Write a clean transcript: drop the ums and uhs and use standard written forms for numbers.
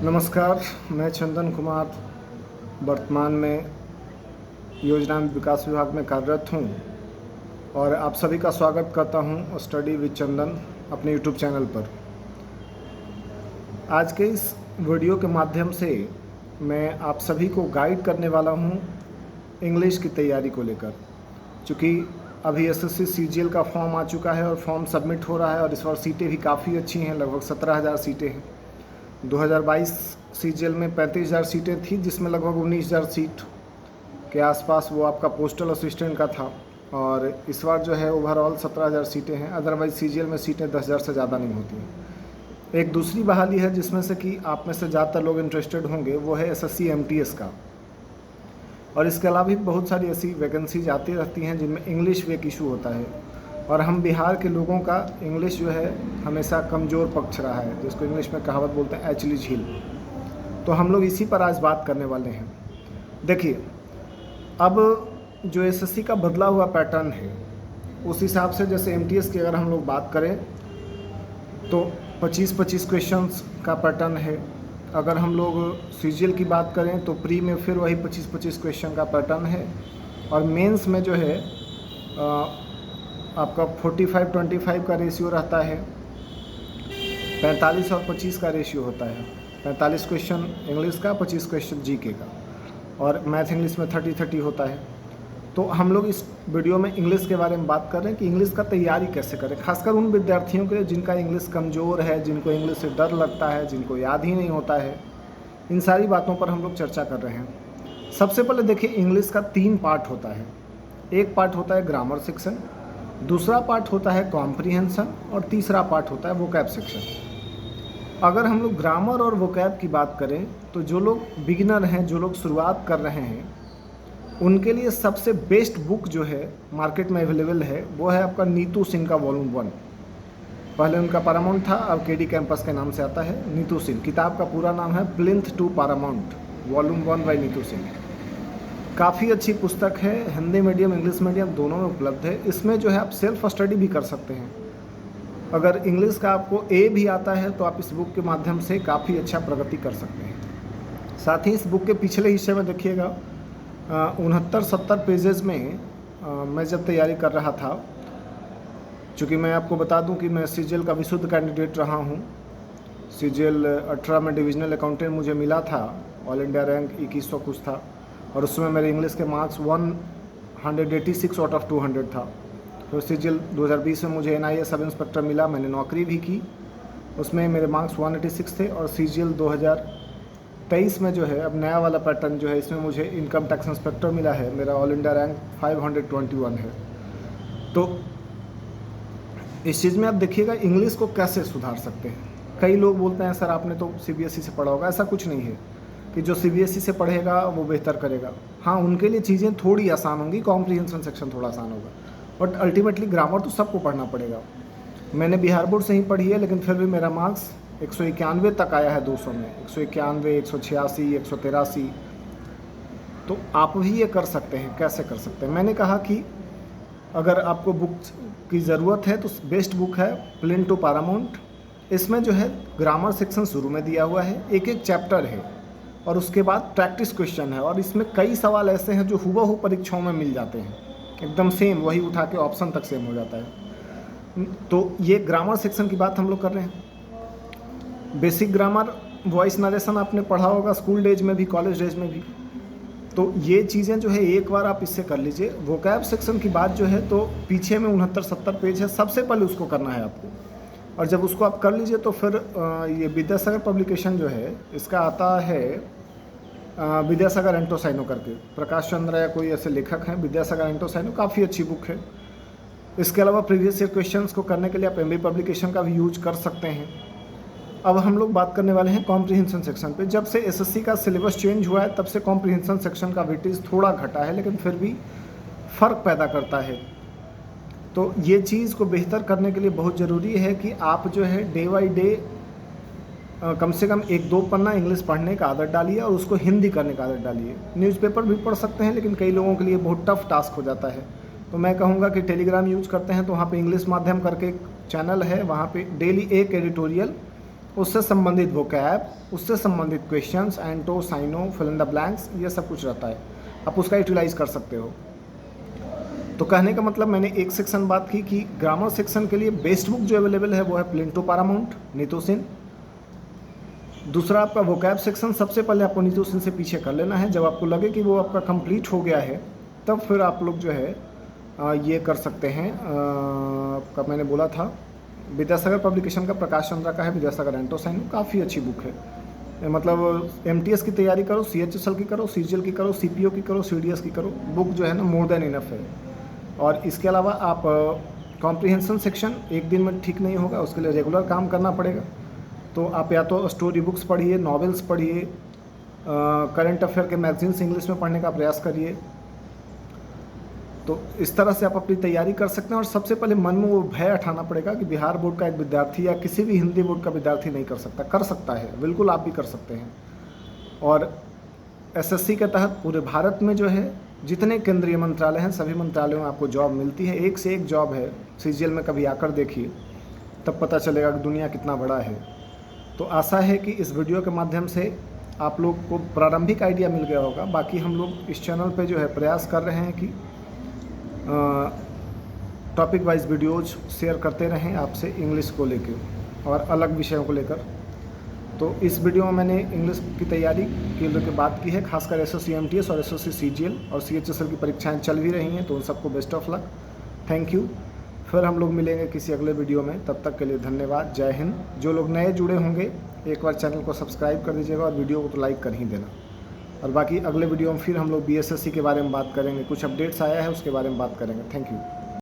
नमस्कार, मैं चंदन कुमार वर्तमान में योजना विकास विभाग में कार्यरत हूं और आप सभी का स्वागत करता हूं स्टडी विद चंदन अपने यूट्यूब चैनल पर। आज के इस वीडियो के माध्यम से मैं आप सभी को गाइड करने वाला हूं इंग्लिश की तैयारी को लेकर। चूँकि अभी एसएससी सीजीएल का फॉर्म आ चुका है और फॉर्म सबमिट हो रहा है और इस बार सीटें भी काफ़ी अच्छी हैं, लगभग 17,000 सीटें हैं। 2022 सीजीएल में 35,000 सीटें थी, जिसमें लगभग 19,000 सीट के आसपास वो आपका पोस्टल असिस्टेंट का था, और इस बार जो है ओवरऑल 17,000 सीटें हैं। अदरवाइज सीजीएल में सीटें 10,000 से ज़्यादा नहीं होती हैं। एक दूसरी बहाली है जिसमें से कि आप में से ज़्यादातर लोग इंटरेस्टेड होंगे, वो है एसएससी एमटीएस का। और इसके अलावा भी बहुत सारी ऐसी वैकेंसीज आती रहती हैं जिनमें इंग्लिश एक इशू होता है, और हम बिहार के लोगों का इंग्लिश जो है हमेशा कमज़ोर पक्ष रहा है, जिसको इंग्लिश में कहावत बोलते हैं एचली झील। तो हम लोग इसी पर आज बात करने वाले हैं। देखिए, अब जो एसएससी का बदला हुआ पैटर्न है उस हिसाब से, जैसे एमटीएस की अगर हम लोग बात करें तो 25-25 क्वेश्चंस का पैटर्न है। अगर हम लोग सीजीएल की बात करें तो प्री में फिर वही 25-25 क्वेश्चन का पैटर्न है, और मेंस में जो है आपका 45-25 का रेशियो रहता है, 45 और 25 का रेशियो होता है। 45 क्वेश्चन इंग्लिश का, 25 क्वेश्चन जीके का, और मैथ इंग्लिश में 30-30 होता है। तो हम लोग इस वीडियो में इंग्लिश के बारे में बात कर रहे हैं कि इंग्लिश का तैयारी कैसे करें, खासकर उन विद्यार्थियों के लिए जिनका इंग्लिश कमज़ोर है, जिनको इंग्लिश से डर लगता है, जिनको याद ही नहीं होता है। इन सारी बातों पर हम लोग चर्चा कर रहे हैं। सबसे पहले देखिए, इंग्लिश का 3 पार्ट होता है। एक पार्ट होता है ग्रामर सेक्शन, दूसरा पार्ट होता है कॉम्प्रिहेंशन, और तीसरा पार्ट होता है वोकैब सेक्शन। अगर हम लोग ग्रामर और वोकैब की बात करें तो जो लोग बिगिनर हैं, जो लोग शुरुआत कर रहे हैं, उनके लिए सबसे बेस्ट बुक जो है मार्केट में अवेलेबल है वो है आपका नीतू सिंह का वॉल्यूम 1। पहले उनका पारामाउंट था, अब केडी कैंपस के नाम से आता है नीतू सिंह। किताब का पूरा नाम है plinth to paramount volume 1 by Neetu Singh. काफ़ी अच्छी पुस्तक है, हिंदी मीडियम इंग्लिश मीडियम दोनों में उपलब्ध है। इसमें जो है आप सेल्फ स्टडी भी कर सकते हैं। अगर इंग्लिश का आपको ए भी आता है तो आप इस बुक के माध्यम से काफ़ी अच्छा प्रगति कर सकते हैं। साथ ही इस बुक के पिछले हिस्से में देखिएगा 69-70 पेजेस में मैं जब तैयारी कर रहा था, चूँकि मैं आपको बता दूं कि मैं सीजीएल का विशुद्ध कैंडिडेट रहा हूं। सीजीएल 18 में डिविजनल अकाउंटेंट मुझे मिला था, ऑल इंडिया रैंक 2100 कुछ था, और उसमें मेरे इंग्लिश के मार्क्स 186 आउट ऑफ 200 था। फिर सीजीएल 2020 में मुझे एनआईए सब इंस्पेक्टर मिला, मैंने नौकरी भी की, उसमें मेरे मार्क्स 186 थे। और सीजीएल 2023 में जो है अब नया वाला पैटर्न जो है, इसमें मुझे इनकम टैक्स इंस्पेक्टर मिला है, मेरा ऑल इंडिया रैंक 521 है। तो इस चीज़ में आप देखिएगा इंग्लिश को कैसे सुधार सकते हैं। कई लोग बोलते हैं सर आपने तो सीबीएसई से पढ़ा होगा। ऐसा कुछ नहीं है कि जो सीबीएसई से पढ़ेगा वो बेहतर करेगा। हाँ, उनके लिए चीज़ें थोड़ी आसान होंगी, कॉम्प्रिहेंशन सेक्शन थोड़ा आसान होगा, बट अल्टीमेटली ग्रामर तो सबको पढ़ना पड़ेगा। मैंने बिहार बोर्ड से ही पढ़ी है, लेकिन फिर भी मेरा मार्क्स 191 तक आया है 200 में, 191, 186, 183। तो आप भी ये कर सकते हैं। कैसे कर सकते हैं? मैंने कहा कि अगर आपको बुक की ज़रूरत है तो बेस्ट बुक है प्लिंथ टू पारामाउंट। इसमें जो है ग्रामर सेक्शन शुरू में दिया हुआ है, एक एक चैप्टर है, और उसके बाद प्रैक्टिस क्वेश्चन है, और इसमें कई सवाल ऐसे हैं जो हूबहू परीक्षाओं में मिल जाते हैं, एकदम सेम, वही उठा के ऑप्शन तक सेम हो जाता है। तो ये ग्रामर सेक्शन की बात हम लोग कर रहे हैं। बेसिक ग्रामर, वॉइस नरेशन आपने पढ़ा होगा स्कूल डेज में भी, कॉलेज डेज में भी। तो ये चीज़ें जो है एक बार आप इससे कर लीजिए। वोकैब सेक्शन की बात जो है तो पीछे में 69-70 पेज है, सबसे पहले उसको करना है आपको, और जब उसको आप कर लीजिए तो फिर ये विद्यासागर पब्लिकेशन जो है इसका आता है विद्यासागर एंटोसाइनो करके, प्रकाश चंद्र या कोई ऐसे लेखक हैं, विद्यासागर एंटोसाइनो, काफ़ी अच्छी बुक है। इसके अलावा प्रीवियस ईयर क्वेश्चंस को करने के लिए आप एमबी पब्लिकेशन का भी यूज कर सकते हैं। अब हम लोग बात करने वाले हैं कॉम्प्रिहेंशन सेक्शन पे। जब से एसएससी का सिलेबस चेंज हुआ है तब से कॉम्प्रिहेंशन सेक्शन का वेटेज थोड़ा घटा है, लेकिन फिर भी फ़र्क पैदा करता है। तो ये चीज़ को बेहतर करने के लिए बहुत ज़रूरी है कि आप जो है डे बाई डे कम से कम 1-2 पन्ना इंग्लिश पढ़ने का आदत डालिए, और उसको हिंदी करने का आदत डालिए। न्यूज़पेपर भी पढ़ सकते हैं, लेकिन कई लोगों के लिए बहुत टफ टास्क हो जाता है। तो मैं कहूँगा कि टेलीग्राम यूज़ करते हैं तो वहाँ पे इंग्लिश माध्यम करके एक चैनल है, वहाँ पे डेली एक एडिटोरियल उससे संबंधित वोकैब, उससे संबंधित questions, anto, syno, fill in the blanks, ये सब कुछ रहता है, आप उसका यूटिलाइज कर सकते हो। तो कहने का मतलब मैंने एक सेक्शन बात की कि ग्रामर सेक्शन के लिए बेस्ट बुक जो अवेलेबल है वो है प्लिंटो पैरामाउंट, नीतू सेन। दूसरा आपका वोकैब सेक्शन, सबसे पहले आपको नीतू सेन से पीछे कर लेना है। जब आपको लगे कि वो आपका कंप्लीट हो गया है तब फिर आप लोग जो है ये कर सकते हैं। आपका मैंने बोला था विद्यासागर पब्लिकेशन का प्रकाश चंद्रा का है विद्यासागर एंटो साइनो, काफ़ी अच्छी बुक है। मतलब MTS की तैयारी करो, CHSL की करो, CGL की करो, CPO की करो, CDS की करो, बुक जो है ना मोर देन इनफ है। और इसके अलावा आप कॉम्प्रिहेंशन सेक्शन एक दिन में ठीक नहीं होगा, उसके लिए रेगुलर काम करना पड़ेगा। तो आप या तो स्टोरी बुक्स पढ़िए, नॉवेल्स पढ़िए, करंट अफेयर के मैगजीन्स इंग्लिश में पढ़ने का प्रयास करिए। तो इस तरह से आप अपनी तैयारी कर सकते हैं। और सबसे पहले मन में वो भय उठाना पड़ेगा कि बिहार बोर्ड का एक विद्यार्थी या किसी भी हिंदी बोर्ड का विद्यार्थी नहीं कर सकता है, बिल्कुल आप भी कर सकते हैं। और SSC के तहत पूरे भारत में जो है जितने केंद्रीय मंत्रालय हैं सभी मंत्रालयों में आपको जॉब मिलती है, एक से एक जॉब है। CGL में कभी आकर देखिए, तब पता चलेगा कि दुनिया कितना बड़ा है। तो आशा है कि इस वीडियो के माध्यम से आप लोग को प्रारंभिक आइडिया मिल गया होगा। बाकी हम लोग इस चैनल पे जो है प्रयास कर रहे हैं कि टॉपिक वाइज वीडियोज शेयर करते रहें आपसे इंग्लिश को लेकर और अलग विषयों को लेकर। तो इस वीडियो में मैंने इंग्लिश की तैयारी के लिए बात की है, खासकर SSC MTS और SSC CGL और CHSL की परीक्षाएं चल भी रही हैं, तो उन सबको best of luck. Thank you. फिर हम लोग मिलेंगे किसी अगले वीडियो में, तब तक के लिए धन्यवाद। जय हिंद। जो लोग नए जुड़े होंगे एक बार चैनल को सब्सक्राइब कर दीजिएगा और वीडियो को तो लाइक कर ही देना। और बाकी अगले वीडियो में फिर हम लोग BSSC के बारे में बात करेंगे, कुछ अपडेट्स आया है उसके बारे में बात करेंगे। Thank you.